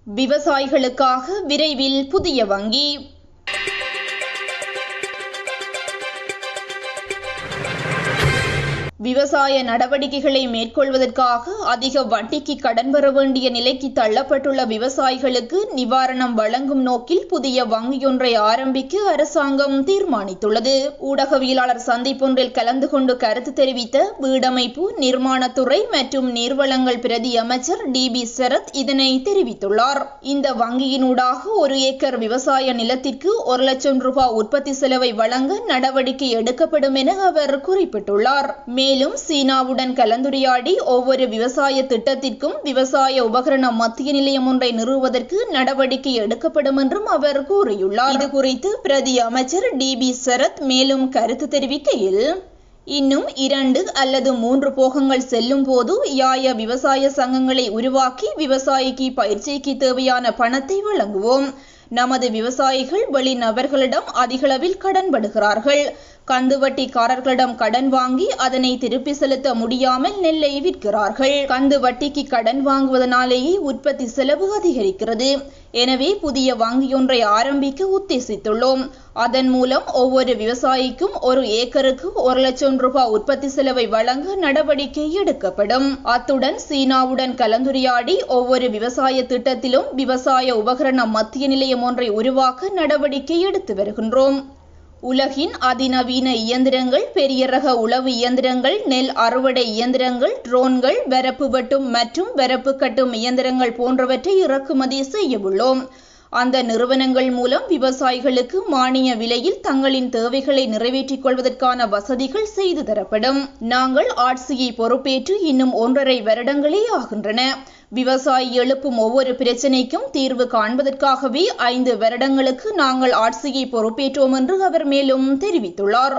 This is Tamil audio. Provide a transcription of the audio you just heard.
விவசாயிகளுக்காக விரைவில் புதிய வங்கி. விவசாய நடவடிக்கைகளை மேற்கொள்வதற்காக அதிக வட்டிக்கு கடன் பெற வேண்டிய நிலைக்கு தள்ளப்பட்டுள்ள விவசாயிகளுக்கு நிவாரணம் வழங்கும் நோக்கில் புதிய வங்கியொன்றை ஆரம்பிக்க அரசாங்கம் தீர்மானித்துள்ளது. ஊடகவியலாளர் சந்திப்பொன்றில் கலந்து கொண்டு கருத்து தெரிவித்த வீடமைப்பு, நிர்மாணத்துறை மற்றும் நீர்வளங்கள் பிரதி அமைச்சர் DB சரத் இதனை தெரிவித்துள்ளார். இந்த வங்கியினூடாக 1 ஏக்கர் விவசாய நிலத்திற்கு 1 லட்சம் ரூபாய் உற்பத்தி செலவை வழங்க நடவடிக்கை எடுக்கப்படும் என அவர் குறிப்பிட்டுள்ளார். மேலும் சீனாவுடன் கலந்துரையாடி ஒவ்வொரு விவசாய திட்டத்திற்கும் விவசாய உபகரண மத்திய நிலையம் ஒன்றை நிறுவுவதற்கு நடவடிக்கை எடுக்கப்படும் என்றும் அவர் கூறியுள்ளார். இது குறித்து பிரதி அமைச்சர் DB சரத் மேலும் கருத்து தெரிவிக்கையில், இன்னும் 2 அல்லது 3 போகங்கள் செல்லும் போது யாய விவசாய சங்கங்களை உருவாக்கி விவசாயிக்கு பயிற்சிக்கு தேவையான பணத்தை வழங்குவோம். நமது விவசாயிகள் வெளிநபர்களிடம் அதிகளவில் கடன்படுகிறார்கள். கந்துவட்டிக்காரர்களிடம் கடன் வாங்கி அதனை திருப்பி செலுத்த முடியாமல் நெல்லை விற்கிறார்கள். கந்து வட்டிக்கு கடன் வாங்குவதனாலேயே உற்பத்தி செலவு அதிகரிக்கிறது. எனவே புதிய வங்கியொன்றை ஆரம்பிக்க உத்தேசித்துள்ளோம். அதன் மூலம் ஒவ்வொரு விவசாயிக்கும் 1 ஏக்கருக்கு 1 லட்சம் ரூபாய் உற்பத்தி செலவை வழங்க நடவடிக்கை எடுக்கப்படும். அத்துடன் சீனாவுடன் கலந்துரையாடி ஒவ்வொரு விவசாய திட்டத்திலும் விவசாய உபகரண மத்திய நிலையம் ஒன்றை உருவாக்க நடவடிக்கை எடுத்து வருகின்றோம். உலகின் அதிநவீன இயந்திரங்கள், பெரிய ரக உழவு இயந்திரங்கள், நெல் அறுவடை இயந்திரங்கள், ட்ரோன்கள், வரப்பு வெட்டும் மற்றும் வரப்பு கட்டும் இயந்திரங்கள் போன்றவற்றை இறக்குமதி செய்யவுள்ளோம். அந்த நிறுவனங்கள் மூலம் விவசாயிகளுக்கு மானிய விலையில் தங்களின் தேவைகளை நிறைவேற்றிக் கொள்வதற்கான வசதிகள் செய்து தரப்படும். நாங்கள் ஆட்சியை பொறுப்பேற்று இன்னும் 1.5 வருடங்களே ஆகின்றன. விவசாயி எழுப்பும் ஒவ்வொரு பிரச்சினைக்கும் தீர்வு காண்பதற்காகவே 5 வருடங்களுக்கு நாங்கள் ஆட்சியை பொறுப்பேற்றோம் என்று அவர் மேலும் தெரிவித்துள்ளார்.